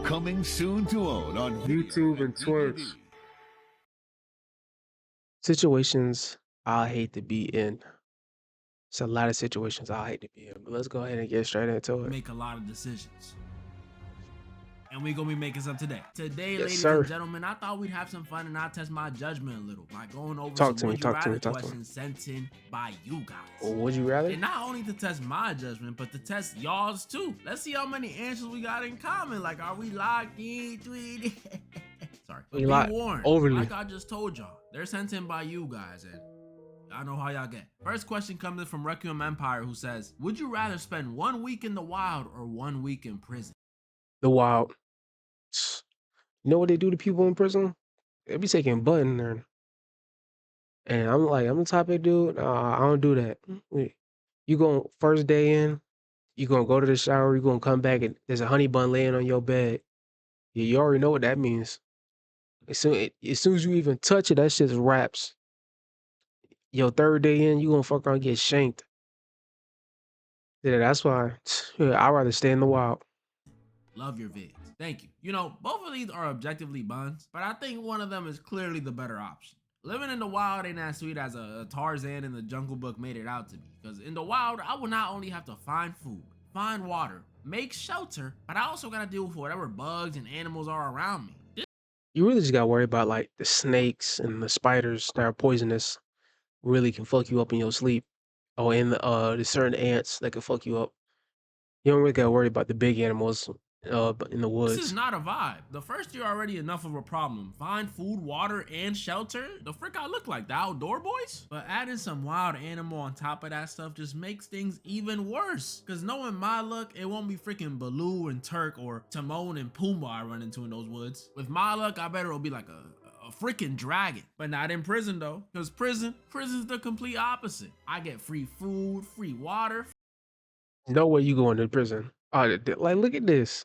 Coming soon to own on YouTube and Twitch. Situations I hate to be in. It's a lot of situations I hate to be in, but let's go ahead and get straight into it. Make a lot of decisions. And we're gonna be making some today. Today, Yes, ladies sir. and gentlemen, I thought we'd have some fun and I'd test my judgment a little by going over Talk to some me, would you talk to me, rather talk to me. questions sent in by you guys. Or would you rather? And not only to test my judgment, but to test y'all's too. Let's see how many answers we got in common. Like, are we locked in, tweeted? Sorry. But We be locked warned, overly. like I just told y'all, they're sent in by you guys, and I know how y'all get. First question comes in from Requiem Empire, who says, would you rather spend 1 week in the wild or 1 week in prison? The wild. You know what they do to people in prison? They be taking butt in there. And I'm like, I'm the type of dude, I don't do that. You going first day in, you gonna go to the shower, you gonna come back and there's a honey bun laying on your bed. You already know what that means. As soon as you even touch it, that shit's wraps. Your third day in, you gonna fuck around and get shanked. Yeah, that's why I'd rather stay in the wild. Love your vids. Thank you. You know, both of these are objectively buns, but I think one of them is clearly the better option. Living in the wild ain't as sweet as a Tarzan in the Jungle Book made it out to be. Because in the wild, I will not only have to find food, find water, make shelter, but I also gotta deal with whatever bugs and animals are around me. You really just gotta worry about like the snakes and the spiders that are poisonous. Really can fuck you up in your sleep. Oh, and the certain ants that can fuck you up. You don't really gotta worry about the big animals but in the This is woods. not a vibe. The first year already enough of a problem. Find food, water, and shelter. The frick I look like, the outdoor boys? But adding some wild animal on top of that stuff just makes things even worse. Cause knowing my luck, it won't be freaking Baloo and Turk or Timon and Pumbaa I run into in those woods. With my luck, I bet it'll be like a freaking dragon. But not in prison though. Cause prison's the complete opposite. I get free food, free water. No way you going to prison. Like look at this.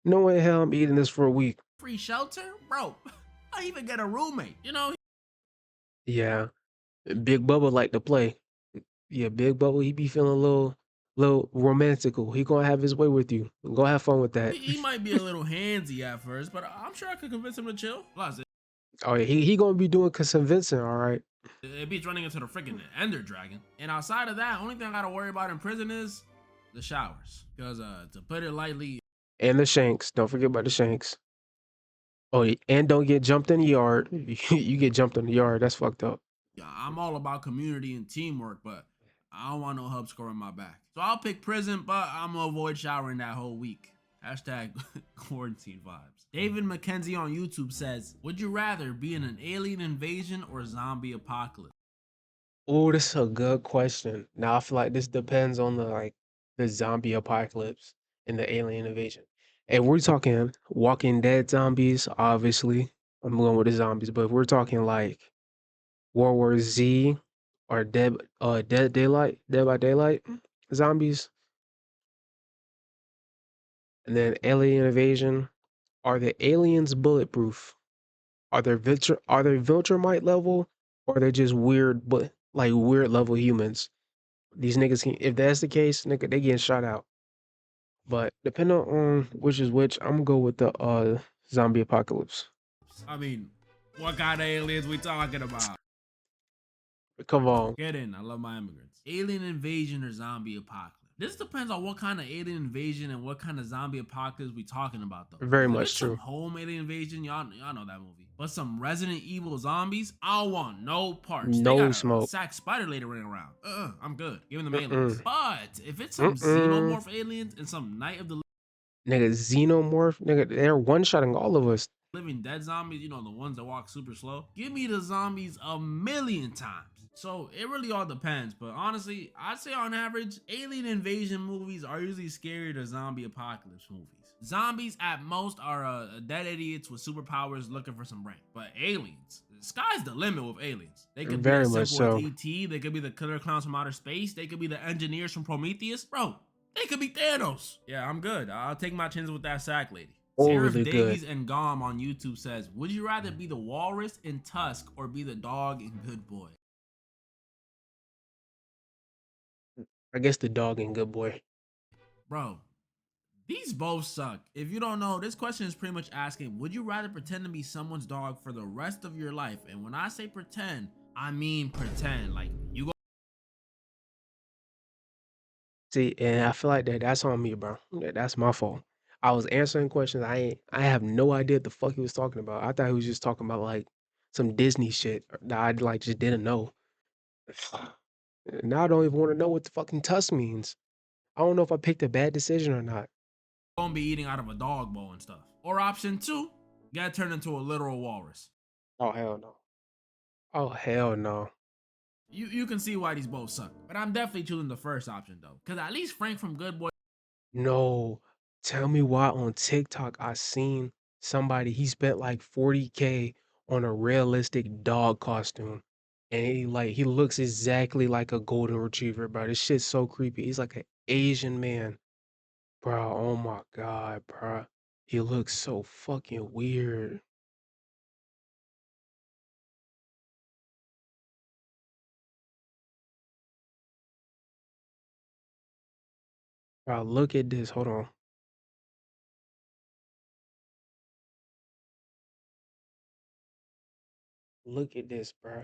No way in hell I'm eating this for a week. Free shelter? Bro, I even get a roommate. You know, Yeah. Big Bubba like to play. Yeah, Big Bubba, he be feeling a little romantical. He gonna have his way with you. Go have fun with that. he might be a little handsy at first, but I'm sure I could convince him to chill. Plus, Oh yeah, he gonna be doing convincing, all right. it beats running into the freaking Ender Dragon. And outside of that, only thing I gotta worry about in prison is the showers. Because to put it lightly, And the shanks. Don't forget about the shanks. Oh, and don't get jumped in the yard. You get jumped in the yard. That's fucked up. I'm all about community and teamwork, but I don't want no hub score in my back. So I'll pick prison, but I'm gonna avoid showering that whole week. Hashtag quarantine vibes. David McKenzie on YouTube says, would you rather be in an alien invasion or zombie apocalypse? Oh, this is a good question. Now I feel like this depends on the zombie apocalypse and the alien invasion. And we're talking Walking Dead zombies, obviously. I'm going with the zombies, but if we're talking like World War Z or Dead by Daylight zombies, and then alien invasion, are the aliens bulletproof? Are they Viltrumite level, or are they just weird, but like weird level humans? These niggas can, if that's the case, nigga, they getting shot out. But depending on which is which, I'm gonna go with the zombie apocalypse. I mean, what kind of aliens we talking about? Come on. Get in, I love my immigrants. Alien invasion or zombie apocalypse? This depends on what kind of alien invasion and what kind of zombie apocalypse we talking about though. Very If much it's true. some home alien invasion, y'all know that movie. But some Resident Evil zombies, I don't want no parts. No they got smoke. a sack spider lady running around. I'm good. Give them aliens. But if it's some xenomorph aliens and some Night of the Nigga, xenomorph, nigga, they're one-shotting all of us. Living Dead zombies, you know, the ones that walk super slow. Give me the zombies a million times. So it really all depends, but honestly, I'd say on average, alien invasion movies are usually scarier than zombie apocalypse movies. Zombies at most are dead idiots with superpowers looking for some brain, but aliens, the sky's the limit with aliens. They could Very be much as simple so. as ET, they could be the killer clowns from outer space, they could be the engineers from Prometheus. Bro, they could be Thanos. Yeah, I'm good. I'll take my chances with that sack lady. Sheriff Overly Davies good. and Gom on YouTube says, would you rather be the walrus in Tusk or be the dog in Good Boy? I guess the dog and Good Boy. Bro, These both suck. If you don't know, this question is pretty much asking, would you rather pretend to be someone's dog for the rest of your life? And when I say pretend, I mean pretend. Like you go See, and I feel like that's on me, bro. That's my fault. I was answering questions. I have no idea what the fuck he was talking about. I thought he was just talking about like some Disney shit that I like just didn't know. Now I don't even want to know what the fucking tusk means. I don't know if I picked a bad decision or not. gonna be eating out of a dog bowl and stuff. Or option two, get turned into a literal walrus. Oh hell no. Oh hell no. You can see why these both suck. But I'm definitely choosing the first option though. Cause at least Frank from Good Boy No. Tell me why on TikTok I seen somebody he spent like 40K on a realistic dog costume. And he looks exactly like a golden retriever, bro. This shit's so creepy. He's like an Asian man. Bro, oh my god, bro. He looks so fucking weird. Bro, look at this. Hold on. Look at this, bro.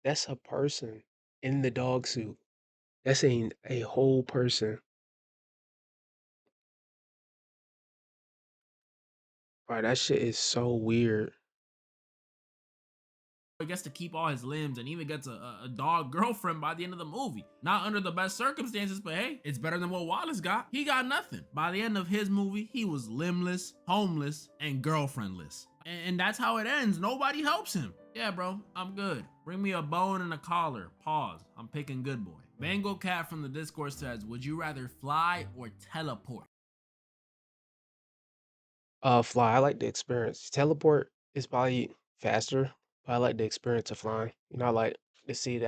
That's a person in the dog suit. That's a whole person. Bro, that shit is so weird. gets to keep all his limbs and even gets a dog girlfriend by the end of the movie. Not under the best circumstances, but hey, it's better than what Wallace got. He got nothing. By the end of his movie, he was limbless, homeless, and girlfriendless. And that's how it ends. Nobody helps him. Yeah, bro, I'm good. Bring me a bone and a collar. Pause. I'm picking Good Boy. Mango Cat from the Discord says, would you rather fly or teleport? Fly. I like the experience. Teleport is probably faster, but I like the experience of flying. You know, I like to see the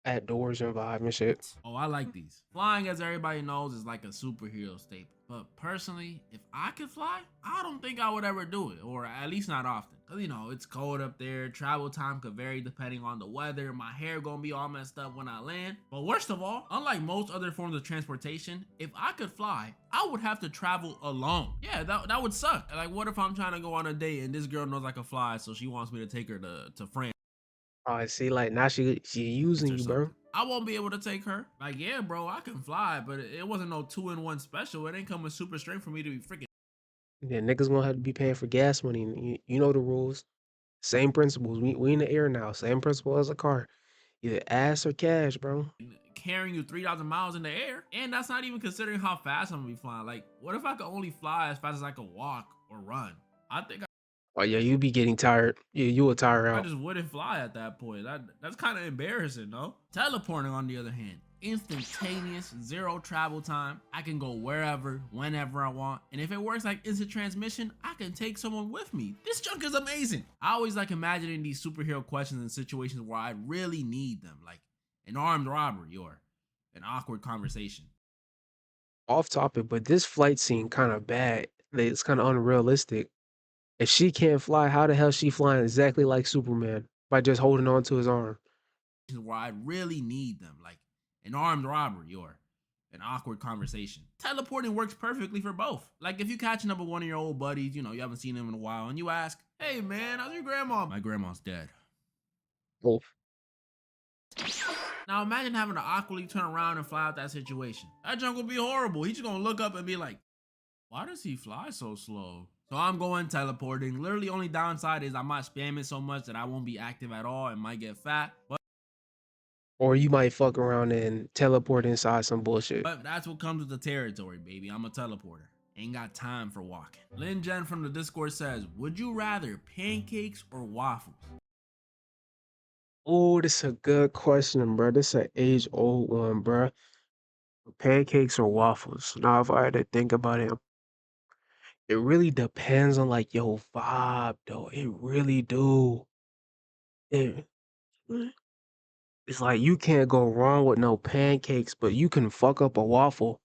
outdoors and vibe and shit. Oh, I like these. Flying, as everybody knows, is like a superhero staple. But personally, if I could fly, I don't think I would ever do it, or at least not often. Cause you know, it's cold up there, travel time could vary depending on the weather, my hair gonna be all messed up when I land. But worst of all, unlike most other forms of transportation, if I could fly, I would have to travel alone. Yeah, that would suck. Like what if I'm trying to go on a date and this girl knows I can fly, so she wants me to take her to France Oh, see, like now she using or you, something? bro. I won't be able to take her. Like, yeah, bro, I can fly, but it wasn't no 2-in-1 special. It ain't coming super strength for me to be freaking. Yeah, niggas gonna have to be paying for gas money. And you know the rules. Same principles. We in the air now. Same principle as a car. Either ass or cash, bro. Carrying you 3,000 miles in the air. And that's not even considering how fast I'm gonna be flying. Like, what if I could only fly as fast as I could walk or run? I think Oh yeah, you be getting tired. Yeah, you will tire I out. just wouldn't fly at that point. That's kind of embarrassing, no? Teleporting, on the other hand, instantaneous, zero travel time. I can go wherever, whenever I want. And if it works like instant transmission, I can take someone with me. This junk is amazing. I always like imagining these superhero questions in situations where I really need them, like an armed robbery or an awkward conversation. Off topic, but this flight scene kind of bad. It's kind of unrealistic. If she can't fly, how the hell she flying exactly like Superman by just holding on to his arm? Where I really need them, like an armed robbery or an awkward conversation. Teleporting works perfectly for both. Like if you catching up with one of your old buddies, you know, you haven't seen him in a while, and you ask, hey man, how's your grandma? My grandma's dead. Both. Now imagine having to awkwardly turn around and fly out that situation. That junk would be horrible. He's just gonna look up and be like, why does he fly so slow? So I'm going teleporting. Literally only downside is I might spam it so much that I won't be active at all and might get fat. Or you might fuck around and teleport inside some bullshit. But that's what comes with the territory, baby. I'm a teleporter. Ain't got time for walking. Lin Jen from the Discord says, would you rather pancakes or waffles? Oh, this a good question, bro. This a age-old one, bro. Pancakes or waffles? Now, if I had to think about it, it really depends on like your vibe, though. It really do. It, it's like you can't go wrong with no pancakes, but you can fuck up a waffle.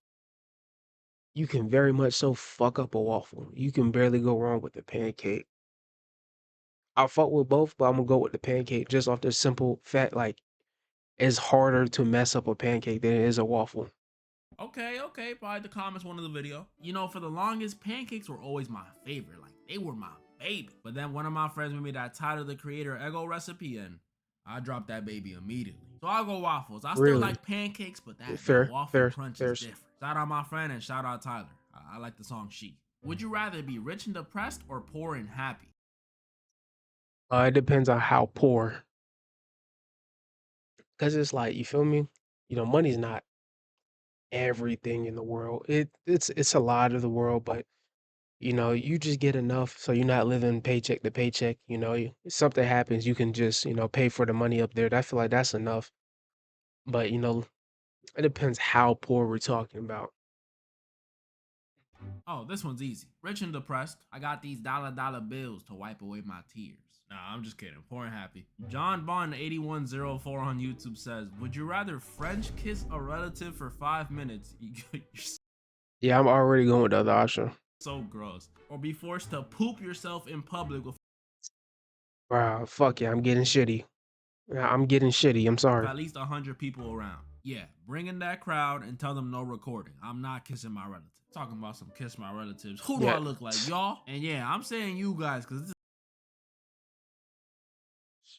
You can very much so fuck up a waffle. You can barely go wrong with the pancake. I fuck with both, but I'm gonna go with the pancake just off the simple fact like it's harder to mess up a pancake than it is a waffle. Okay, probably the comments one of the video. You know, for the longest, pancakes were always my favorite. Like, they were my baby. But then one of my friends made me that Tyler the Creator Eggo recipe, and I dropped that baby immediately. So I'll go waffles. I still Really? like pancakes, but that Fair, waffle fair, crunch fair. is different. Shout out my friend and shout out Tyler. I like the song She. Would you rather be rich and depressed or poor and happy? It depends on how poor, because it's like, you feel me? You know, money's not everything in the world. It's a lot of the world, but you know, you just get enough so you're not living paycheck to paycheck. You know, if something happens, you can just, you know, pay for the money up there. I feel like that's enough. But, you know, it depends how poor we're talking about. Oh, this one's easy. Rich and depressed. I got these dollar bills to wipe away my tears. Nah, I'm just kidding. Poor and happy. John Bond 8104 on YouTube says, would you rather French kiss a relative for 5 minutes? You're Yeah, I'm already going with the other option. so gross. Or be forced to poop yourself in public with Wow, fuck yeah, I'm getting shitty. Yeah, I'm getting shitty. I'm sorry. at least 100 people around. Yeah, bring in that crowd and tell them no recording. I'm not kissing my relatives. Talking about some kiss my relatives. Who do I Yeah, look like, y'all? And yeah, I'm saying you guys because this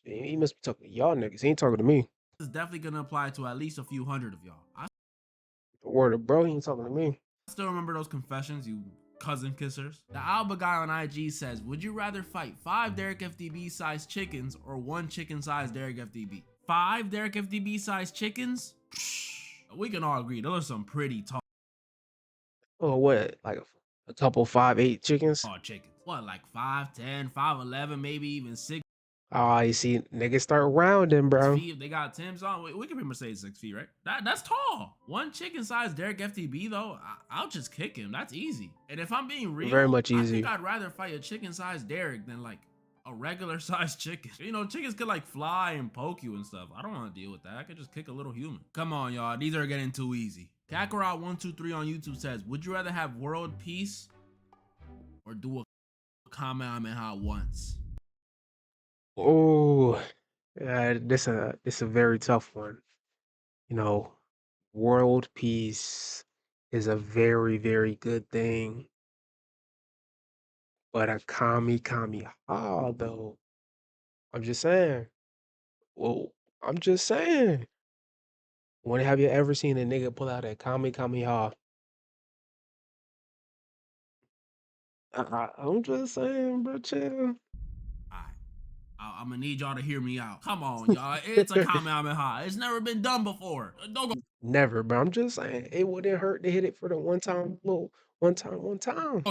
he must be talking to y'all niggas. He ain't talking to me. is definitely gonna apply to at least a few hundred of y'all. I Word of bro, he ain't talking to me. still remember those confessions, you cousin kissers. The Alba guy on IG says, would you rather fight 5 Derek FDB sized chickens or 1 chicken sized Derek FDB? 5 Derek FDB sized chickens? We can all agree, those are some pretty tall Oh, what? Like a couple 5'8" chickens? chickens. What, like 5'10", 5'11", maybe even 6 Ah, you see, niggas start rounding, bro. feet if they got Tim's on. We can pretty much say 6 feet, right? That's tall. 1 chicken sized Derek FTB though, I'll just kick him. That's easy. And if I'm being real, Very much I think easy. I'd rather fight a chicken sized Derek than like a regular sized chicken. You know, chickens could like fly and poke you and stuff. I don't want to deal with that. I could just kick a little human. Come on, y'all. These are getting too easy. Kakarot123 on YouTube says, would you rather have world peace or do a Kamehameha once? Oh, this a very tough one. You know, world peace is a very, very good thing, but a kami though. I'm just saying. Well, I'm just saying. When have you ever seen a nigga pull out a kami ha? I'm just saying, bro, chill. I'm gonna need y'all to hear me out. Come on, y'all. It's a Kamehameha. It's never been done before. Don't go. Never, bro. I'm just saying it wouldn't hurt to hit it for the one time. Oh,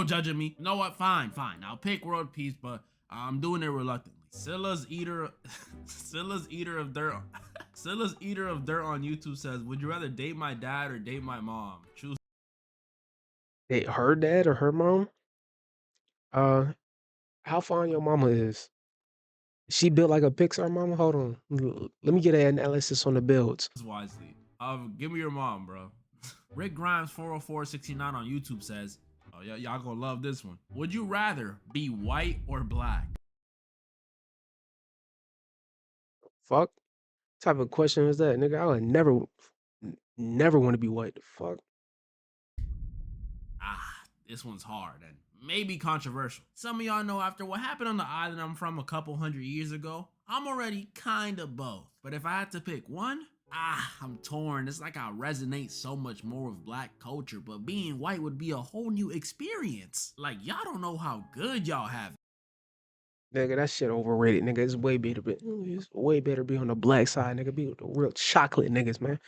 judging me. You know what? Fine. I'll pick world peace, but I'm doing it reluctantly. Scylla's eater of dirt. Scylla's eater of dirt on YouTube says, would you rather date my dad or date my mom? Choose. Hey, her dad or her mom? How fine your mama is? She built like a Pixar mama? Hold on. Let me get an analysis on the builds. Wisely. Give me your mom, bro. Rick Grimes 40469 on YouTube says, oh, y'all gonna love this one. Would you rather be white or black? Fuck type of question is that, nigga? I would never want to be white. The fuck? This one's hard and maybe controversial. Some of y'all know after what happened on the island I'm from a couple 100 years ago, I'm already kind of both. But if I had to pick one, I'm torn. It's like I resonate so much more with black culture, but being white would be a whole new experience. Like, y'all don't know how good y'all have it. Nigga, that shit overrated, nigga. It's way better be on the black side, nigga. Be with the real chocolate niggas, man.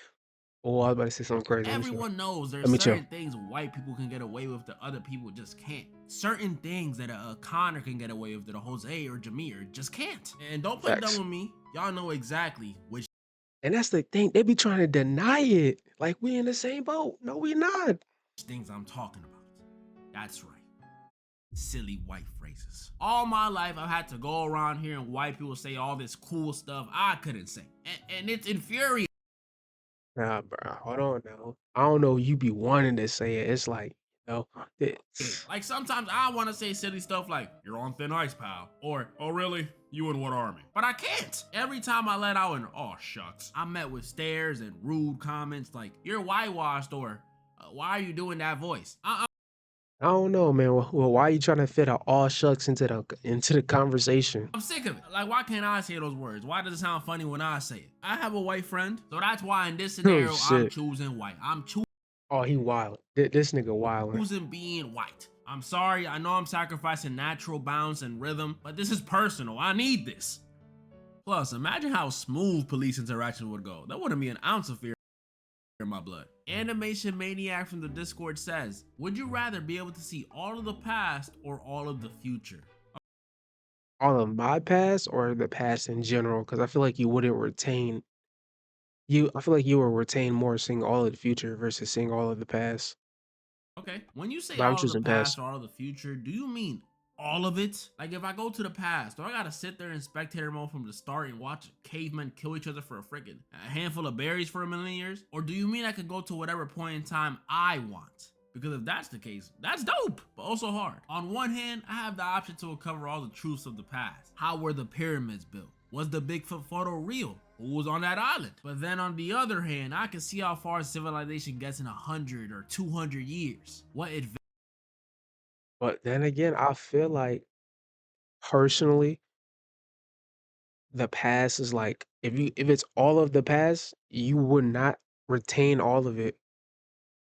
Oh, I was about to say something crazy. Everyone knows there's Let me chill. certain things white people can get away with that other people just can't. Certain things that a Connor can get away with that a Jose or Jameer just can't. And don't play Facts. dumb with me. Y'all know exactly which And that's the thing. They be trying to deny it. Like we in the same boat. No, we not. things I'm talking about. That's right. Silly white phrases. All my life I've had to go around hearing white people say all this cool stuff I couldn't say. And it's infuriating. Nah, bro. Hold on now. I don't know. You be wanting to say it. It's like, you know, Like sometimes I want to say silly stuff like, you're on thin ice, pal. Or, oh really? You in what army? But I can't. Every time I let out an, oh shucks, I'm met with stares and rude comments like, you're whitewashed or, Why are you doing that voice? I don't know, man. Well, why are you trying to fit a all shucks into the conversation? I'm sick of it. Like, why can't I say those words? Why does it sound funny when I say it? I have a white friend, so that's why in this Oh scenario, I'm shit. choosing white. I'm Oh, he wild. This nigga wilding. choosing being white. I'm sorry, I know I'm sacrificing natural bounce and rhythm, but this is personal. I need this. Plus, imagine how smooth police interactions would go. There wouldn't be an ounce of fear in my blood. Animation Maniac from the Discord says, would you rather be able to see all of the past or all of the future? All of my past or the past in general? Because I feel like you wouldn't retain you. I feel like you will retain more seeing all of the future versus seeing all of the past. Okay. When you say But I'm all of the choosing past past. or all of the future, do you mean all of it? Like if I go to the past, do I gotta sit there in spectator mode from the start and watch cavemen kill each other for a handful of berries for a million years? Or do you mean I could go to whatever point in time I want? Because if that's the case, that's dope, but also hard. On one hand, I have the option to uncover all the truths of the past. How were the pyramids built? Was the Bigfoot photo real? Who was on that island? But then on the other hand, I can see how far civilization gets in 100 or 200 years. What advantage? But then again, I feel like personally, the past is like if it's all of the past, you would not retain all of it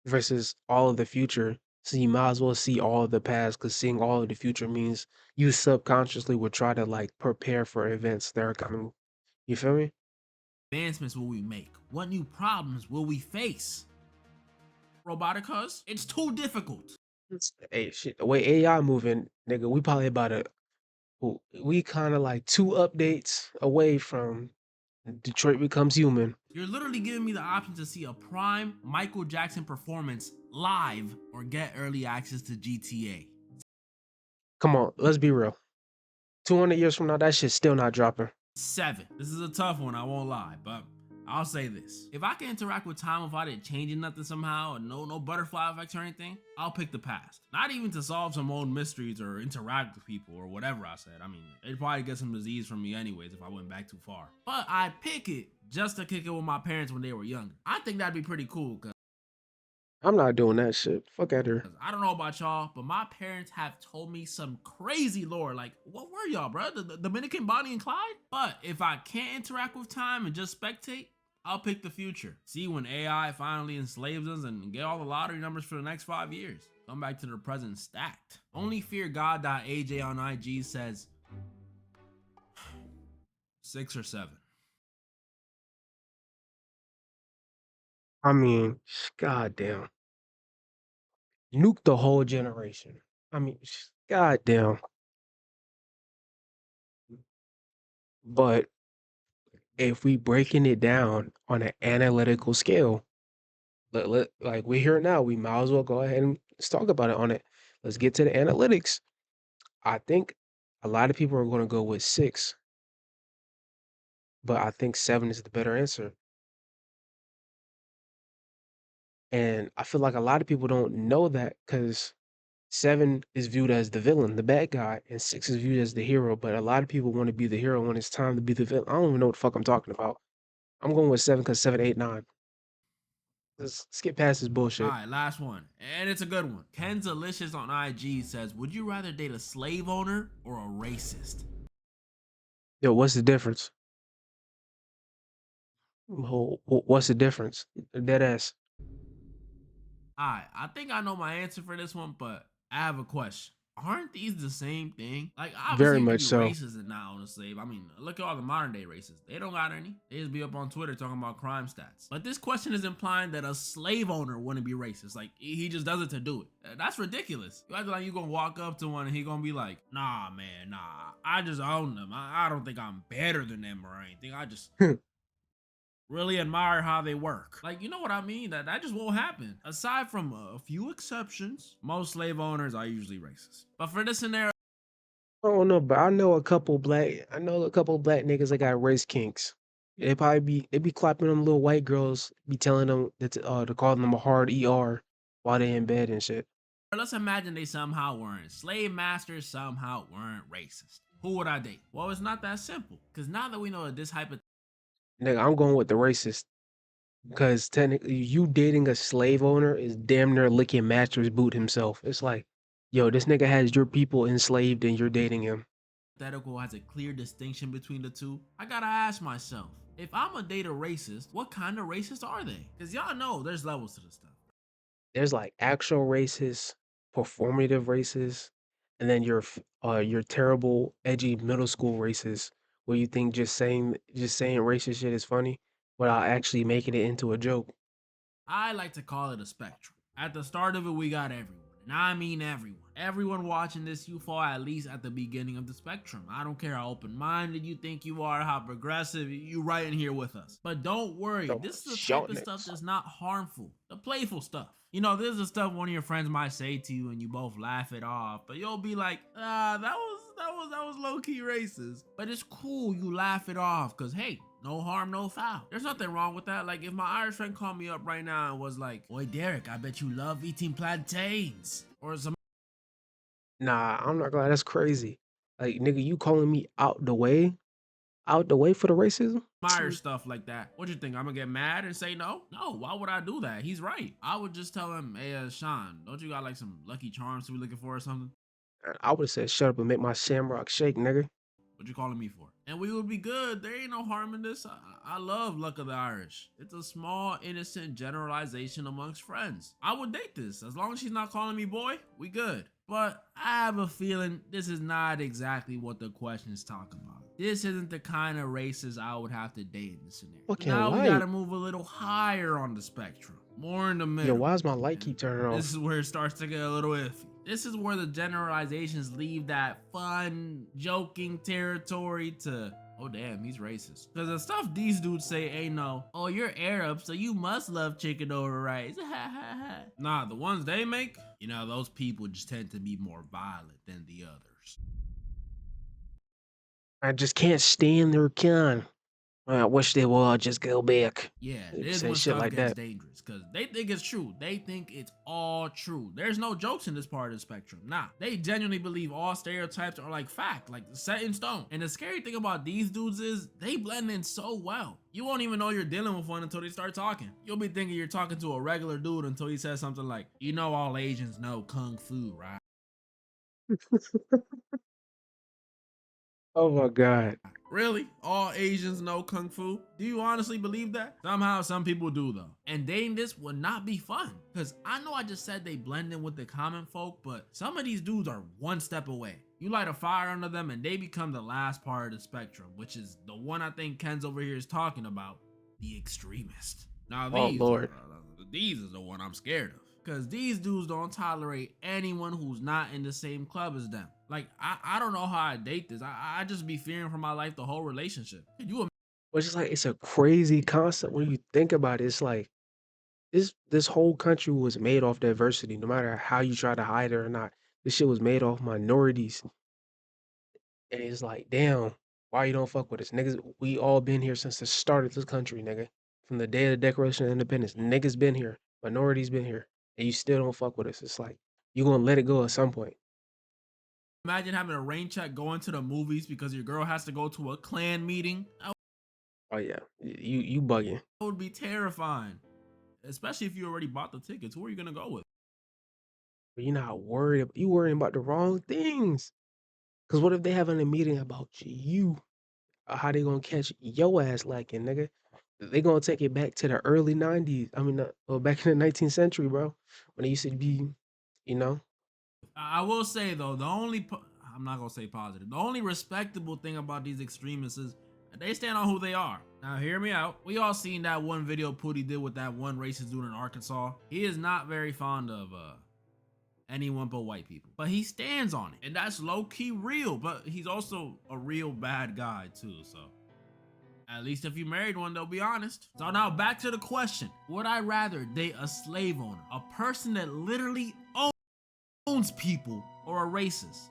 versus all of the future. So you might as well see all of the past because seeing all of the future means you subconsciously would try to like prepare for events that are coming. You feel me? Advancements will we make? What new problems will we face? Robotic Hus? It's too difficult. Hey, shit, the way AI moving, nigga, we probably about we kind of like 2 updates away from Detroit Becomes Human. You're literally giving me the option to see a prime Michael Jackson performance live or get early access to GTA. Come on, let's be real. 200 years from now, that shit's still not dropping. 7. This is a tough one, I won't lie, but I'll say this. If I can interact with time without it changing nothing somehow, and no butterfly effects or anything, I'll pick the past. Not even to solve some old mysteries or interact with people or whatever I said. I mean, they'd probably get some disease from me anyways if I went back too far. But I'd pick it just to kick it with my parents when they were younger. I think that'd be pretty cool, cause I'm not doing that shit. Fuck out her. I don't know about y'all, but my parents have told me some crazy lore. Like, what were y'all, bro? The Dominican Bonnie and Clyde? But if I can't interact with time and just spectate, I'll pick the future. See when AI finally enslaves us and get all the lottery numbers for the next 5 years. Come back to the present stacked. OnlyFearGod.aj on IG says 6 or 7. I mean, goddamn. Nuke the whole generation. I mean, goddamn. But if we breaking it down on an analytical scale, like we're here now, we might as well go ahead and let's talk about it on it. Let's get to the analytics. I think a lot of people are going to go with 6, but I think 7 is the better answer. And I feel like a lot of people don't know that because 7 is viewed as the villain, the bad guy, and 6 is viewed as the hero. But a lot of people want to be the hero when it's time to be the villain. I don't even know what the fuck I'm talking about. I'm going with 7 because 7, 8, 9. Let's skip past this All bullshit. right, last one. And it's a good one. Kenzalicious on IG says, would you rather date a slave owner or a racist? Yo, what's the difference? What's the difference? Dead ass. Alright, I think I know my answer for this one, but I have a question. Aren't these the same thing? Like, obviously, Very you can much be so. racist and not own a slave. I mean, look at all the modern day racists. They don't got any. They just be up on Twitter talking about crime stats. But this question is implying that a slave owner wouldn't be racist. Like, he just does it to do it. That's ridiculous. You act like you gonna walk up to one and he gonna be like, nah, man, nah. I just own them. I don't think I'm better than them or anything. I just really admire how they work. Like, you know what I mean? That just won't happen. Aside from a few exceptions, most slave owners are usually racist. But for this scenario, I don't know, but I know a couple black niggas that got race kinks. They be clapping them little white girls, be telling them that to call them a hard ER while they in bed and shit. let's imagine they somehow weren't. Slave masters somehow weren't racist. Who would I date? Well, it's not that simple. Because now that we know that this hypothetical Nigga, I'm going with the racist. because technically you dating a slave owner is damn near licking master's boot himself. It's like, yo, this nigga has your people enslaved and you're dating him. Hypothetical has a clear distinction between the two, I gotta ask myself, if I'm a date a racist, what kind of racist are they? Because y'all know there's levels to this stuff. There's like actual racists, performative racists, and then your terrible, edgy middle school racists where you think just saying racist shit is funny without actually making it into a joke. I like to call it a spectrum. At the start of it, we got everyone. And I mean everyone. Everyone watching this, you fall at least at the beginning of the spectrum. I don't care how open-minded you think you are, how progressive, you right in here with us. But don't worry, So this is the type of stuff shortness. that's not harmful. The playful stuff. You know, this is the stuff one of your friends might say to you and you both laugh it off. But you'll be like, that was low-key racist. But it's cool, you laugh it off, cause hey, no harm, no foul. There's nothing wrong with that. Like if my Irish friend called me up right now and was like, "Boy, Derek, I bet you love eating plantains," or some Nah, I'm not gonna lie, that's crazy. Like, nigga, you calling me out the way for the racism? Irish stuff like that. What you think? I'm gonna get mad and say no? No, why would I do that? He's right. I would just tell him, "Hey, Sean, don't you got like some Lucky Charms to be looking for or something? I would have said, shut up and make my shamrock shake, nigga. What you calling me for?" And we would be good. There ain't no harm in this. I love Luck of the Irish. It's a small, innocent generalization amongst friends. I would date this. As long as she's not calling me boy, we good. But I have a feeling this is not exactly what the question is talking about. This isn't the kind of races I would have to date in this scenario. Fucking Now we gotta light. move a little higher on the spectrum. More in the Yo, middle. why does my light And keep turning this off? is where it starts to get a little iffy. This is where the generalizations leave that fun, joking territory to, oh damn, he's racist. Because the stuff these dudes say ain't no, oh, you're Arab, so you must love chicken over rice. Nah, the ones they make, you know, those people just tend to be more violent than the others. I just can't stand their kind. I wish they would just go back. Yeah, They be this is saying when shit stuff like gets that. dangerous because they think it's true. They think it's all true. There's no jokes in this part of the spectrum. Nah, they genuinely believe all stereotypes are like fact, like set in stone. And the scary thing about these dudes is they blend in so well. You won't even know you're dealing with one until they start talking. You'll be thinking you're talking to a regular dude until he says something like, you know, all Asians know kung fu, right? Oh my god. Really? All Asians know Kung Fu? Do you honestly believe that? Somehow some people do though. And dating this would not be fun. Cause I know I just said they blend in with the common folk, but some of these dudes are one step away. You light a fire under them and they become the last part of the spectrum, which is the one I think Ken's over here is talking about, the extremist. Now Oh these Lord. is the one I'm scared of. Cause these dudes don't tolerate anyone who's not in the same club as them. Like I don't know how I date this. I just be fearing for my life the whole relationship. Could you Which is like it's a crazy concept when you think about it. It's like this whole country was made off diversity, no matter how you try to hide it or not. This shit was made off minorities. And it's like, damn, why you don't fuck with us? Niggas, we all been here since the start of this country, nigga. From the day of the Declaration of Independence. Niggas been here. Minorities been here. And you still don't fuck with us. It's like you gonna let it go at some point. imagine having a rain check going to the movies because your girl has to go to a clan meeting? That Oh yeah. You bugging. would be terrifying. Especially if you already bought the tickets. Who are you gonna go with? But you're not worried you worrying about the wrong things. Cause what if they having a meeting about you? How they gonna catch your ass lacking, nigga? They gonna take it back to the early 90s. I mean, well, back in the 19th century, bro, when it used to be, you know. I will say though, I'm not gonna say positive. The only respectable thing about these extremists is they stand on who they are. Now hear me out. We all seen that one video Pootie did with that one racist dude in Arkansas. He is not very fond of anyone but white people, but he stands on it, and that's low-key real. But he's also a real bad guy too, so at least if you married one, they'll be honest. So now back to the question: would I rather date a slave owner, a person that literally owns people, or a racist?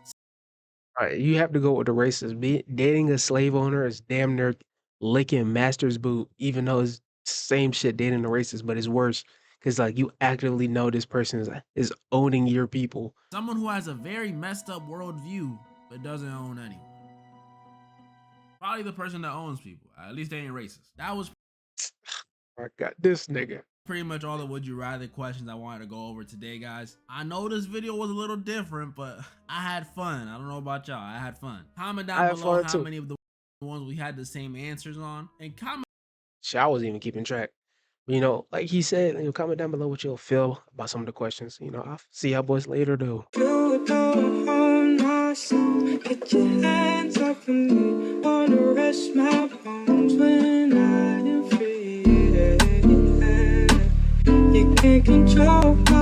All right, you have to go with the racist. Dating a slave owner is damn near licking master's boot, even though it's same shit dating a racist, but it's worse because like you actively know this person is owning your people. Someone who has a very messed up worldview but doesn't own anyone. Probably the person that owns people. At least they ain't racist. That was I got this nigga. Pretty much all the would you rather questions I wanted to go over today, guys. I know this video was a little different, but I had fun. I don't know about y'all. I had fun. Comment I down had below fun how too. many of the ones we had the same answers on, and comment Shit, I wasn't even keeping track. But, you know, like he said, you know, comment down below what you'll feel about some of the questions. You know, I'll see y'all boys later, though. You don't hold my soul. Get your hands off of me. Wanna rest my bones when I am free. You can't control my